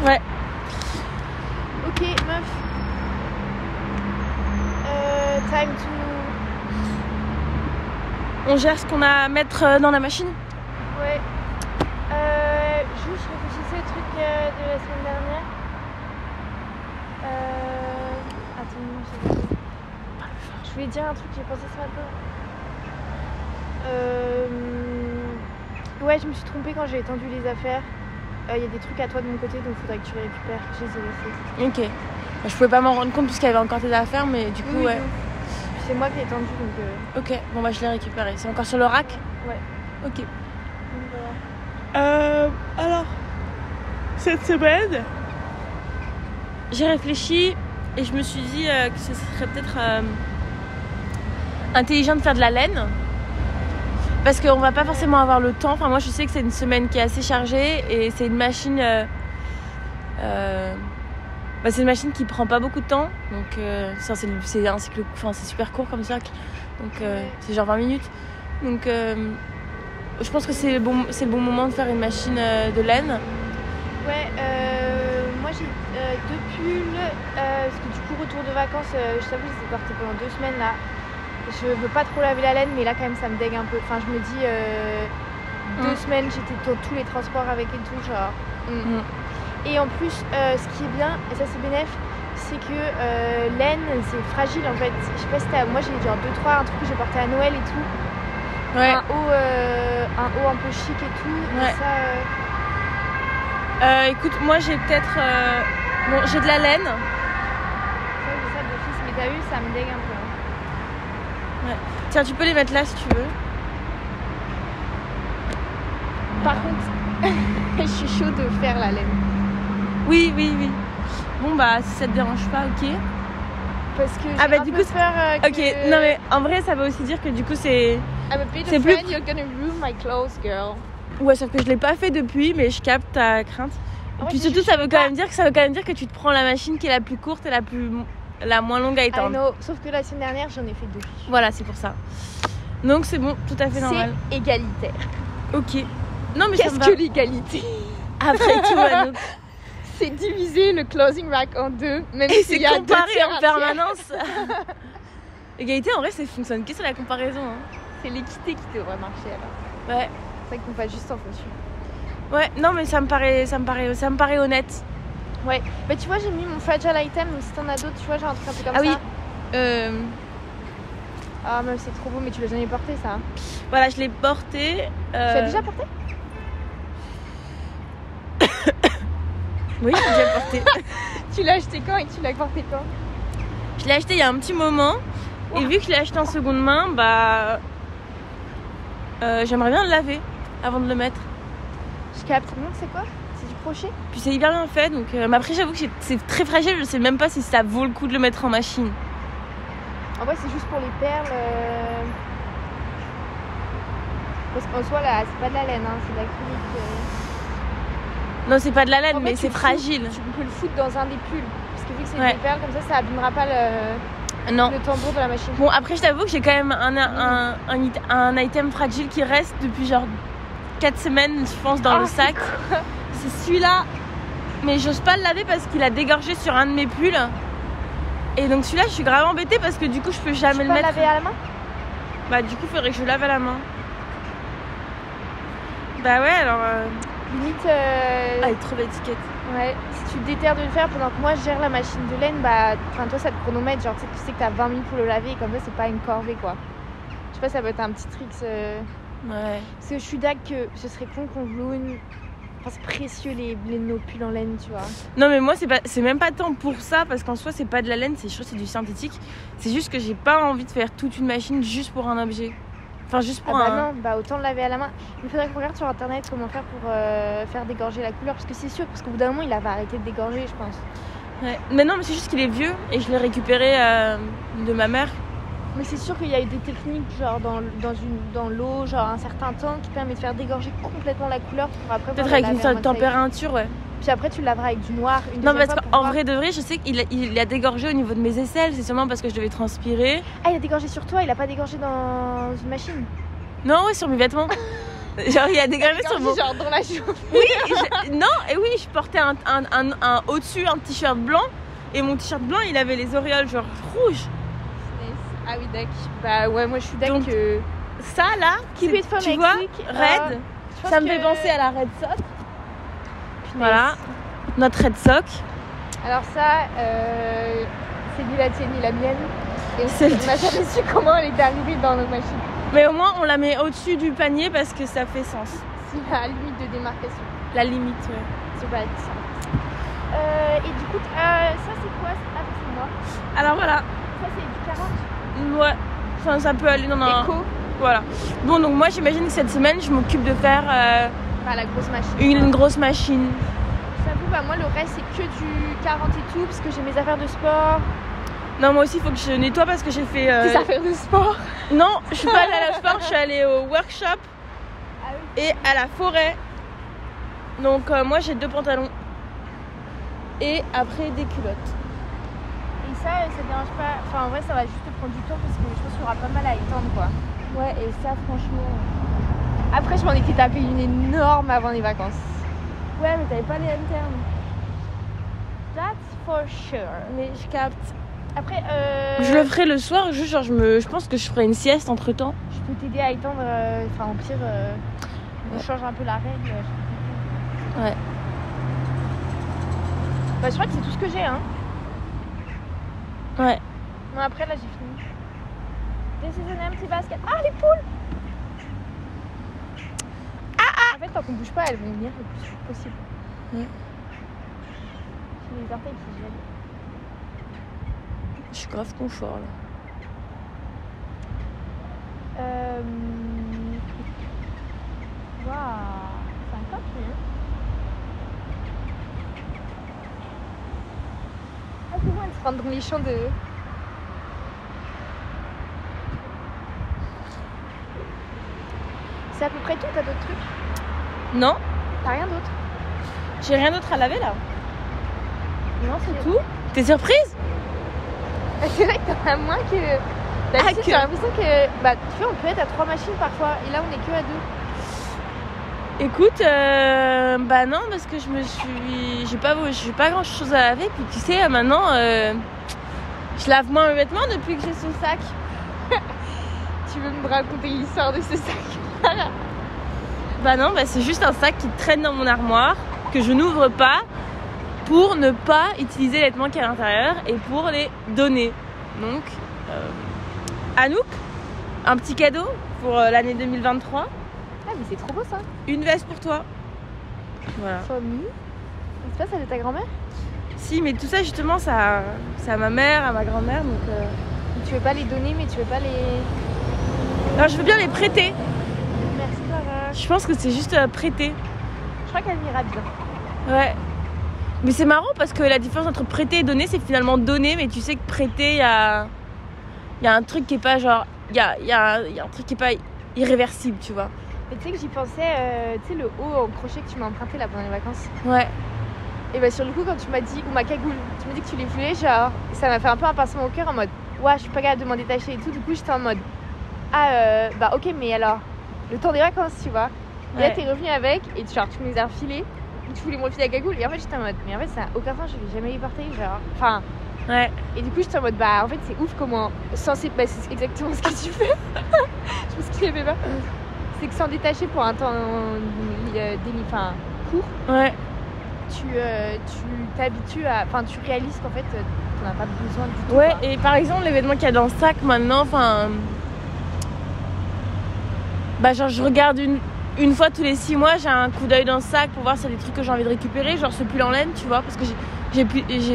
Ouais. Ok, meuf. Time to... On gère ce qu'on a à mettre dans la machine. Ouais. Juste, je réfléchissais au truc de la semaine dernière. Attends, je voulais dire un truc, j'ai pensé ce matin. Ouais, je me suis trompée quand j'ai étendu les affaires. Il y a des trucs à toi de mon côté, donc il faudrait que tu les récupères. Je les ai laissés. Ok. Bah, je pouvais pas m'en rendre compte puisqu'il y avait encore tes affaires, mais du coup, Oui, ouais. C'est moi qui ai étendu, donc... Ok, bon bah je l'ai récupéré. C'est encore sur le rack? Ouais. Ok. Donc, voilà. Alors, cette semaine, j'ai réfléchi et je me suis dit que ce serait peut-être intelligent de faire de la laine. Parce qu'on va pas forcément avoir le temps. Enfin, moi, je sais que c'est une semaine qui est assez chargée et c'est une machine... c'est une machine qui prend pas beaucoup de temps. Donc, c'est un cycle... Enfin, c'est super court comme cycle. Donc, c'est genre 20 minutes. Donc, je pense que c'est le bon moment de faire une machine de laine. Ouais, moi j'ai 2 pulls, parce que du coup retour de vacances, je t'avoue je les ai portés pendant 2 semaines là. Je veux pas trop laver la laine, mais là quand même ça me dégue un peu. Enfin je me dis 2 semaines j'étais dans tous les transports avec et tout genre. Et en plus ce qui est bien, et ça c'est bénef, c'est que laine c'est fragile en fait. Je sais pas si moi j'ai genre 2-3 un truc que j'ai porté à Noël et tout. Ouais. Un haut un peu chic et tout. Ouais. Et ça, écoute, moi j'ai peut-être... j'ai de la laine. ça d'office, mais t'as vu, ça me dégue un peu. Ouais. Tiens, tu peux les mettre là si tu veux. Par contre, je suis chaud de faire la laine. Oui. Bon bah, si ça te dérange pas, ok. Parce que j'ai du peu coup, peur que... Ok, non mais en vrai, ça veut aussi dire que du coup c'est... I'm a bit c'est afraid plus- you're gonna ruin my clothes, girl. Ouais, sauf que je l'ai pas fait depuis, mais je capte ta crainte. Et Ouais, puis c'est surtout, juste ça veut pas- quand même dire que tu te prends la machine qui est la plus courte et la moins longue à I étendre. know, sauf que la semaine dernière, j'en ai fait 2. Voilà, c'est pour ça. Donc c'est bon, tout à fait normal. C'est égalitaire. Ok. Non mais ça Qu'est-ce me va. que l'égalité? Après tout, Anouk. C'est diviser le closing rack en 2, même Et s'il c'est y a 2 comparé tiers en à tiers. permanence. Égalité, en vrai, ça fonctionne que sur la comparaison. Hein. C'est l'équité qui devrait marcher alors. Ouais. C'est vrai qu'on va juste en fonction. Ouais, non mais ça me paraît honnête. Ouais, bah tu vois, j'ai mis mon fragile item, donc si t'en as d'autres, tu vois, j'ai un truc un peu comme Ah ça. oui. Ah, meuf, c'est trop beau, mais tu l'as jamais porté ça. Voilà, je l'ai porté. Tu l'as déjà porté? Oui, je l'ai déjà porté. Tu l'as acheté quand et tu l'as porté quand? Je l'ai acheté il y a un petit moment. Et vu que je l'ai acheté en seconde main, bah... j'aimerais bien le laver avant de le mettre. Je capte. Non, c'est quoi? C'est du crochet? Puis c'est hyper bien fait, donc... mais après, j'avoue que c'est très fragile. Je sais même pas si ça vaut le coup de le mettre en machine. En vrai, c'est juste pour les perles. Parce qu'en soi, là, c'est pas de la laine, hein, c'est de l'acrylique. Non, c'est pas de la laine, En fait, mais tu c'est le fous- fragile. Tu peux le foutre dans un des pulls. Parce que vu que c'est Ouais. des perles, comme ça abîmera pas Non. le tambour de la machine. Bon, après, je t'avoue que j'ai quand même un item fragile qui reste depuis genre 4 semaines, je pense, dans le sac. C'est celui-là. Mais j'ose pas le laver parce qu'il a dégorgé sur un de mes pulls. Et donc celui-là, je suis grave embêtée parce que du coup, je peux jamais Tu le peux mettre. laver à la main? Bah, du coup, faudrait que je lave à la main. Bah ouais, alors... Limite, Ah, il est trop l'étiquette. ouais, si tu te déterres de le faire pendant que moi je gère la machine de laine, bah, toi ça te chronomètre, genre tu sais que t'as 20 minutes pour le laver et comme ça c'est pas une corvée quoi. Je sais pas, ça peut être un petit trick. Ouais. Parce que je suis d'accord que ce serait con qu'on ruine. Enfin, c'est précieux nos pulls en laine, tu vois. Non, mais moi, c'est même pas tant pour ça parce qu'en soi, c'est pas de la laine, je trouve que c'est du synthétique. C'est juste que j'ai pas envie de faire toute une machine juste pour un objet. Enfin, juste pour Ah un... bah non, bah autant le laver à la main. Il faudrait qu'on regarde sur internet comment faire pour faire dégorger la couleur. Parce que c'est sûr, parce qu'au bout d'un moment, il avait arrêté de dégorger, je pense. Ouais. Mais non, mais c'est juste qu'il est vieux et je l'ai récupéré de ma mère. Mais c'est sûr qu'il y a eu des techniques, genre dans l'eau, genre un certain temps, qui permet de faire dégorger complètement la couleur pour après. Peut-être pouvoir avec la une laver en certaine mode sec. température, ouais. Puis après, tu le laveras avec du noir. Non, parce qu'en vrai de vrai, je sais qu'il a dégorgé au niveau de mes aisselles. C'est sûrement parce que je devais transpirer. Ah, il a dégorgé sur toi, il a pas dégorgé dans une machine. Non, ouais, sur mes vêtements. Genre, il a dégagé sur mon... Genre dans la journée. Oui, non, et oui, je portais un au-dessus un t-shirt blanc. Et mon t-shirt blanc, il avait les auréoles genre rouges. Ah oui, d'accord. Bah ouais, moi je suis d'accord Donc, que... Ça, là, Keep it for tu next vois, week, Red, je pense ça me que- fait penser à la Red Sock. Punaise. Voilà, notre Red Sock. Alors ça, c'est ni la tienne ni la mienne. Et C'est- on n'a jamais su comment elle est arrivée dans nos machines. Mais au moins, on la met au-dessus du panier parce que ça fait sens. C'est la limite de démarcation. La limite, ouais. C'est pas ça. Et du coup, ça c'est quoi? Ah, c'est moi. Alors voilà, Ça c'est du 40. ouais. Enfin, ça peut aller dans un... Éco. Voilà. Bon, donc moi, j'imagine que cette semaine, je m'occupe de faire Bah, la grosse machine. une grosse machine. J'avoue, bah moi le reste c'est que du 40 et tout parce que j'ai mes affaires de sport. Non, moi aussi, il faut que je nettoie parce que j'ai fait... Tes affaires de sport. Non, je suis pas allée à la sport, je suis allée au workshop Ah oui. et à la forêt. Donc moi, j'ai 2 pantalons. Et après, des culottes. Et ça dérange pas. Enfin en vrai ça va juste te prendre du temps parce que je pense qu'il y aura pas mal à étendre quoi. Ouais, et ça, franchement... Après je m'en étais tapé une énorme avant les vacances. Ouais, mais t'avais pas les internes. That's for sure. Mais je capte. Après Je le ferai le soir, juste genre je pense que je ferai une sieste entre temps. je peux t'aider à étendre. Enfin au pire on change un peu la règle. Ouais. Bah je crois que c'est tout ce que j'ai hein. Ouais. Non après là j'ai fini. This is an empty basket. Ah les poules. En fait tant qu'on bouge pas elles vont venir le plus vite possible. Ouais. J'ai les orteils qui gênent. Je suis grave confort là. Waouh, c'est un coq lui. Ah c'est bon, elle se rentre dans les champs de... C'est à peu près tout, t'as d'autres trucs? Non, T'as rien d'autre? j'ai rien d'autre à laver là. Non, c'est Tout. T'es surprise? C'est vrai que t'en as moins que... D'habitude, que- j'ai l'impression que... Bah, tu vois, on peut être à 3 machines parfois, et là, on est que à 2. Écoute, bah non, parce que j'ai pas grand chose à laver. Puis tu sais, maintenant, je lave moins mes vêtements depuis que j'ai ce sac. Tu veux me raconter l'histoire de ce sac? Bah non, bah c'est juste un sac qui traîne dans mon armoire, que je n'ouvre pas pour ne pas utiliser les vêtements qu'il y a à l'intérieur et pour les donner. Donc, Anouk, un petit cadeau pour l'année 2023. Ah, mais c'est trop beau ça. Une veste pour toi. Voilà. Famille. C'est pas ça de ta grand-mère? Si, mais tout ça justement, ça, c'est à ma mère, à ma grand-mère. Donc, Tu veux pas les donner, mais tu veux pas les... alors, je veux bien les prêter. Merci Clara. Je pense que c'est juste prêter. Je crois qu'elle m'ira bien. Ouais. Mais c'est marrant parce que la différence entre prêter et donner, c'est finalement donner. Mais tu sais que prêter, il y a un truc qui est pas genre... Il y a un truc qui est pas irréversible, tu vois. Mais tu sais que j'y pensais, tu sais le haut en crochet que tu m'as emprunté là pendant les vacances. Ouais. Et bah sur le coup quand tu m'as dit, ou ma cagoule, tu m'as dit que tu les voulais, genre, ça m'a fait un peu un pincement au cœur en mode, ouais je suis pas capable de m'en détacher et tout, du coup j'étais en mode, ah bah ok mais alors, le temps des vacances tu vois. Et là Ouais. t'es revenu avec, et genre tu me les as refilés, et tu voulais me refiler la cagoule, et en fait j'étais en mode, mais en fait ça n'a aucun sens, je vais jamais les porter, genre, enfin, Ouais. et du coup j'étais en mode, bah en fait c'est ouf comment, censé, bah c'est exactement ce que tu fais, je pense qu'il avait pas, c'est que s'en détacher pour un temps enfin, court, Ouais. tu t'habitues à... Enfin, tu réalises qu'en fait, t'en as pas besoin du tout. Ouais, quoi. et par exemple, les vêtements qu'il y a dans le sac maintenant, enfin. Bah, genre, je regarde une fois tous les 6 mois, j'ai un coup d'œil dans le sac pour voir s'il y a des trucs que j'ai envie de récupérer, genre ce pull en laine, tu vois, parce que j'ai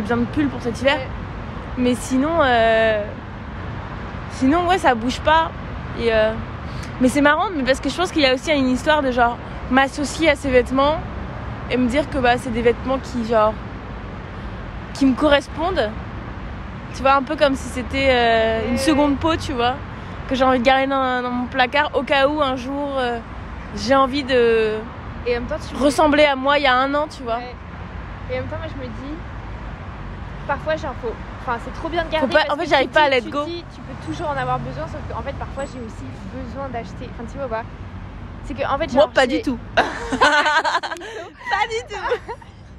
besoin de pull pour cet hiver. Ouais. Mais sinon, ouais, ça bouge pas. Et, mais c'est marrant, mais parce que je pense qu'il y a aussi une histoire de genre m'associer à ces vêtements et me dire que bah, c'est des vêtements qui me correspondent. Tu vois, un peu comme si c'était une seconde peau, tu vois, que j'ai envie de garder dans mon placard au cas où un jour j'ai envie de Et en même temps, tu... ressembler à moi il y a 1 an, tu vois. Ouais. Et en même temps, moi, je me dis... Parfois, j'ai un faux... Enfin, c'est trop bien de garder. Faut pas- parce en fait, que j'arrive tu pas à dis- let tu go. dis, tu peux toujours en avoir besoin, sauf qu'en fait, parfois, j'ai aussi besoin d'acheter... Enfin, tu vois pas. C'est que en fait, Moi, genre, pas du tout. Pas du tout.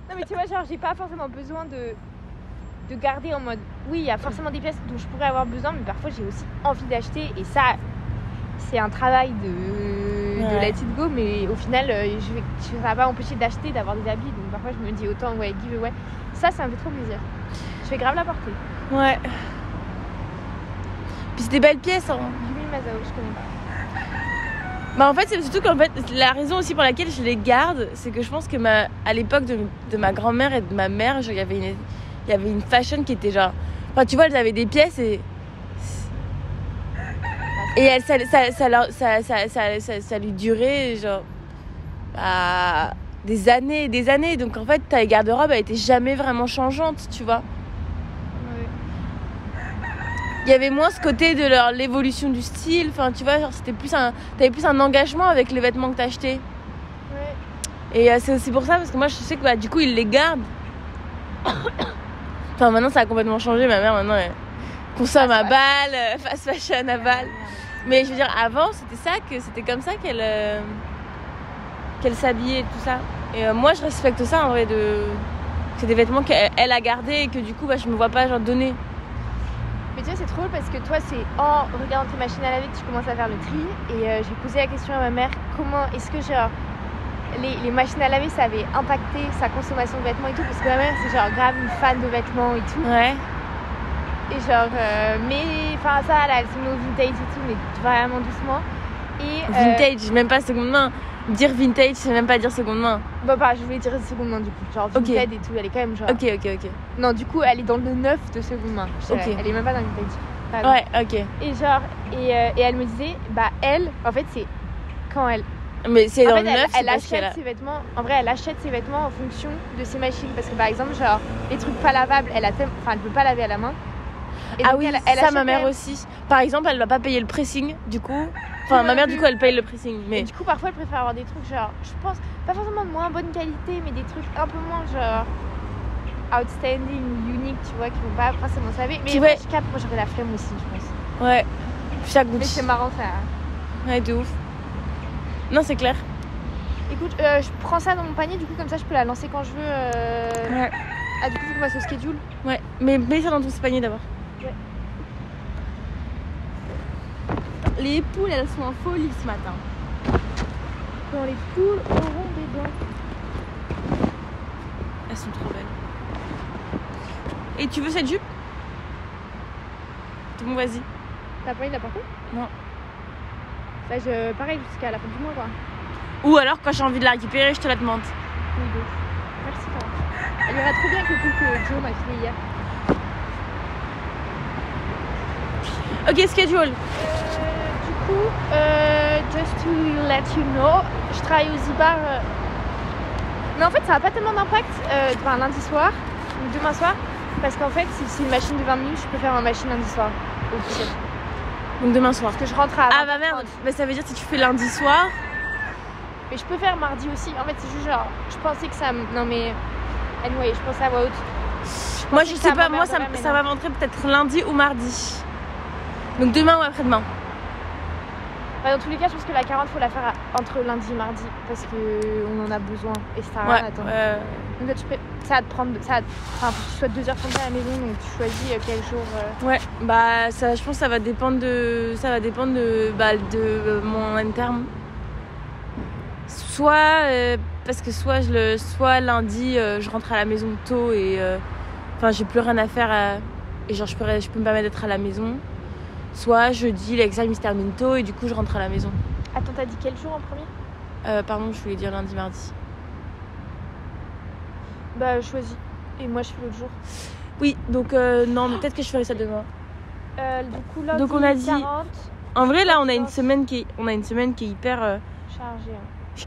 Non, mais tu vois, genre, j'ai pas forcément besoin de garder en mode. Oui, il y a forcément des pièces dont je pourrais avoir besoin, mais parfois j'ai aussi envie d'acheter. Et ça, c'est un travail de let it go, mais au final, ça va pas m'empêcher d'acheter, d'avoir des habits. Donc parfois, je me dis autant, give away. Ça me fait trop plaisir. Je vais grave la porter. Ouais. Puis c'est des belles pièces. Hein. Julie Mazao, je connais pas. Bah en fait, c'est surtout qu'en fait, la raison aussi pour laquelle je les garde, c'est que je pense que à l'époque de ma grand-mère et de ma mère, il y avait une fashion qui était genre... Enfin, tu vois, elles avaient des pièces et ça lui durait genre des années et des années. Donc en fait, ta garde-robe, elle était jamais vraiment changeante, tu vois. Il y avait moins ce côté de l'évolution du style. Enfin, tu vois, genre, t'avais plus un engagement avec les vêtements que t'achetais. Ouais. Et c'est aussi pour ça, parce que moi, je sais que du coup, ils les gardent. Enfin, maintenant, ça a complètement changé. Ma mère, maintenant, elle consomme à balle, fast fashion à balle. Mais je veux dire, avant, c'était comme ça qu'elle s'habillait et tout ça. Et moi, je respecte ça, en vrai, c'est des vêtements qu'elle a gardés et que du coup, je me vois pas genre donner. Mais tu vois, c'est trop drôle parce que toi, c'est en regardant tes machines à laver que tu commences à faire le tri. Et j'ai posé la question à ma mère, comment est-ce que genre les machines à laver, ça avait impacté sa consommation de vêtements et tout. Parce que ma mère, c'est genre grave une fan de vêtements et tout. Ouais. Et genre, mais enfin ça, là, elle se met au vintage et tout, mais vraiment doucement. Et, vintage, même pas seconde main. Dire vintage, c'est même pas dire seconde main. Bah, je voulais dire seconde main du coup. Genre vintage et tout, elle est quand même genre. Ok. Non, du coup, elle est dans le neuf de seconde main. Elle est même pas dans le vintage. Pardon. Ouais, ok. Et genre, et elle me disait, elle, en fait, c'est quand elle. Mais c'est dans le neuf, elle achète ses vêtements. En vrai, elle achète ses vêtements en fonction de ses machines. Parce que par exemple, genre, les trucs pas lavables, elle peut pas laver à la main. Et ah oui, ça ma mère aussi. Par exemple, elle va pas payer le pressing, du coup. Enfin, ma mère, du coup, elle paye le pressing. Mais et du coup, parfois, elle préfère avoir des trucs, genre, je pense, pas forcément de moins bonne qualité, mais des trucs un peu moins, genre, outstanding, unique, tu vois, qui vont pas forcément se laver. Mais je capte, moi, j'aurais la flemme aussi, je pense. Ouais, chaque goût. Mais c'est marrant, ça. Ouais, de ouf. Non, c'est clair. Écoute, je prends ça dans mon panier, du coup, comme ça, je peux la lancer quand je veux. Ouais. Ah, du coup, faut qu'on fasse au schedule. Ouais, mais mets ça dans ton panier d'abord. Ouais. Les poules, elles sont en folie ce matin. Quand les poules auront des dents. Elles sont trop belles. Et tu veux cette jupe? Bon, vas-y. T'as pas envie de la porter? Non. Ça, pareil, jusqu'à la fin du mois, quoi. Ou alors, quand j'ai envie de la récupérer, je te la demande. Oui, donc. Merci, Clara. Elle ira trop bien avec le pull que Joe m'a filé hier. Ok, schedule. Du coup, just to let you know, je travaille au Zibar. Mais en fait, ça n'a pas tellement d'impact lundi soir, ou demain soir, parce qu'en fait, si c'est une machine de 20 minutes, je peux faire ma machine lundi soir. Officiel. Donc demain soir. Parce que je rentre à. Ah bah merde, mais ça veut dire que si tu fais lundi soir. Mais je peux faire mardi aussi. En fait, c'est juste genre, je pensais que ça. Non mais. Anyway, je pensais à voix haute. Moi, je sais pas, moi, ça m'avancerait peut-être lundi ou mardi. Donc demain ou après-demain. Bah, dans tous les cas, je pense que la 40, faut la faire entre lundi et mardi parce qu'on en a besoin et ça ouais, attendre. Donc là, ça va te prendre. Enfin, faut que tu sois 2h30 à la maison, donc tu choisis quel jour. Ouais, bah ça, je pense que ça va dépendre de mon interne. Soit parce que soit lundi, je rentre à la maison tôt et j'ai plus rien à faire et genre je peux me permettre d'être à la maison. Soit jeudi, l'examen se termine tôt et du coup je rentre à la maison. Attends, t'as dit quel jour en premier? Pardon, je voulais dire lundi, mardi. Bah choisis. Et moi je fais l'autre jour. Oui, donc non, mais peut-être que je ferai ça demain. Du coup lundi, donc on a dit 40. En vrai là, on a une semaine qui est hyper chargée.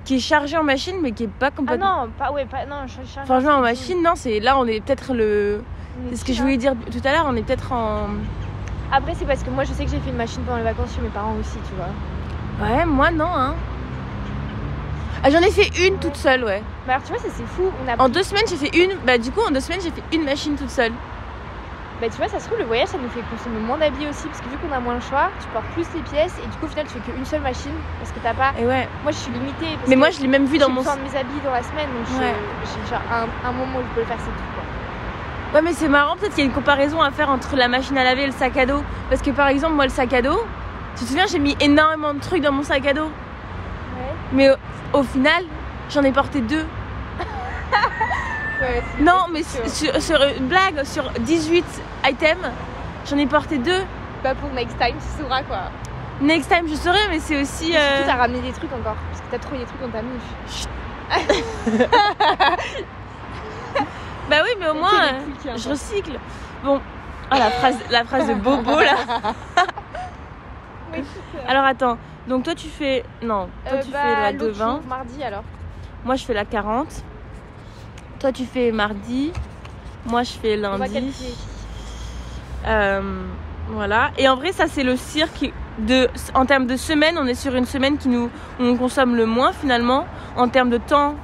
Qui est chargée en machine mais qui est pas complètement. Ah non, je suis chargée. Franchement en machine, non, c'est là on est peut-être c'est ce que je voulais dire tout à l'heure, on est peut-être en. Après, c'est parce que moi, je sais que j'ai fait une machine pendant les vacances chez mes parents aussi, tu vois. Ouais, moi, non, hein. Ah, j'en ai fait une toute seule, ouais. Bah alors, tu vois, c'est fou. En 2 semaines, j'ai fait une... Bah, du coup, en 2 semaines, j'ai fait une machine toute seule. Bah tu vois, ça se trouve le voyage ça nous fait consommer moins d'habits aussi parce que vu qu'on a moins le choix, tu portes plus les pièces et du coup au final tu fais qu'une seule machine parce que t'as pas. Et ouais. Moi je suis limitée. Parce Mais que moi je l'ai même vu dans j'ai mon. besoin de mes habits dans la semaine donc Ouais. j'ai genre un moment où je peux le faire c'est tout quoi. Ouais mais c'est marrant, peut-être qu'il y a une comparaison à faire entre la machine à laver et le sac à dos. Parce que par exemple moi le sac à dos, tu te souviens j'ai mis énormément de trucs dans mon sac à dos. Ouais. Mais au final j'en ai porté 2. Ouais, Non mais sur une blague, sur 18 items, j'en ai porté 2. Pas pour next time tu sauras quoi. Next time je saurai mais c'est aussi... Surtout t'as ramené des trucs encore parce que t'as trouvé des trucs dans ta mouche. Bah oui mais au moins je recycle. Bon, la phrase de Bobo là. Oui, Alors attends, donc toi tu fais... Non, toi tu fais la de 20. Mardi alors. Moi je fais la 40. Toi tu fais mardi. Moi je fais On va lundi. calculer. Voilà. Et en vrai ça c'est le cirque en termes de semaine, on est sur une semaine où on consomme le moins finalement. En termes de temps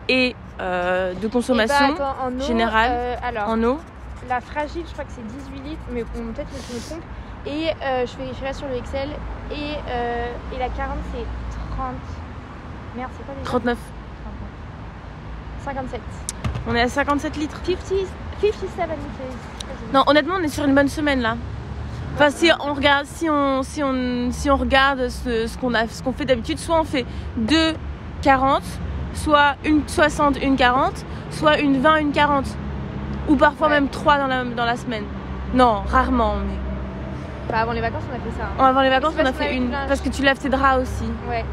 et de consommation en eau, générale. alors, En eau. la fragile, je crois que c'est 18 litres, mais bon, peut-être que je me trompe. Et je fais sur le Excel. Et la 40, c'est 30. Merde, c'est quoi déjà 39. 57. On est à 57 litres. 57 litres. Non, honnêtement, on est sur une bonne semaine là. Enfin, si on regarde ce qu'on fait d'habitude, soit on fait 2 40, soit une 60, une 40, soit une 20, une 40. Ou parfois même 3 dans la semaine. Non, rarement. Mais... Bah, avant les vacances, on a fait ça. Hein. Avant les vacances, Mais on c'est a parce qu'on fait avait une. du linge. Parce que tu laves tes draps aussi. Ouais.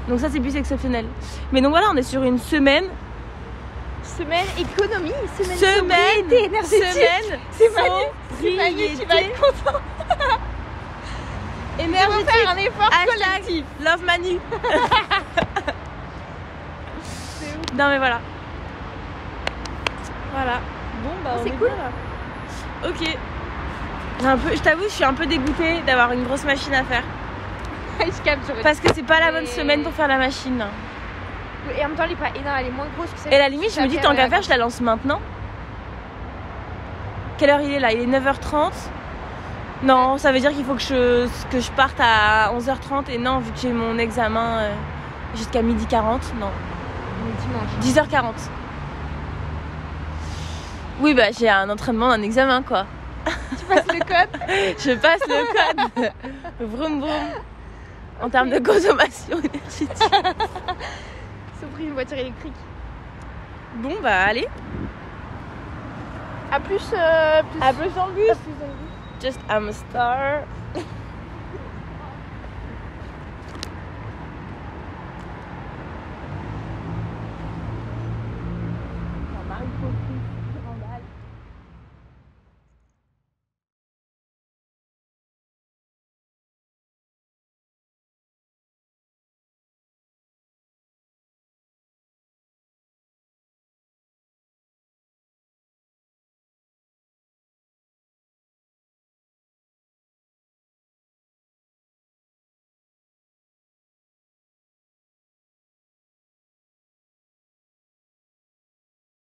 Donc ça, c'est plus exceptionnel. Mais donc voilà, on est sur une semaine. Semaine économie, semaine Semaine sobriété énergétique. Semaine C'est Manu qui va sobriété être content. On va énergétique. faire un effort Hashtag collectif. Love Manu. C'est ouf. Non mais voilà. Voilà. Bon bah on C'est est cool. bien, là. Ok. Je t'avoue, je suis un peu dégoûtée d'avoir une grosse machine à faire. Je capte, j'aurais Parce que c'est pas la Mais- bonne semaine pour faire la machine. Et en même temps, elle est pas énorme, elle est moins grosse que celle. Et à la limite, je me dis tant qu'à faire, je la lance maintenant. Quelle heure il est là? Il est 9h30. Non, ça veut dire qu'il faut que je parte à 11h30. Et non, vu que j'ai mon examen jusqu'à 12h40, non. Dimanche. 10h40. Oui, bah j'ai un entraînement, un examen quoi. Tu passes le code. Je passe le code. Vroom vroom. En termes de consommation énergétique. Sauf pris une voiture électrique. Bon, bah allez. À plus. À plus en bus. À plus en bus. Just I'm a star. Marie Cocu.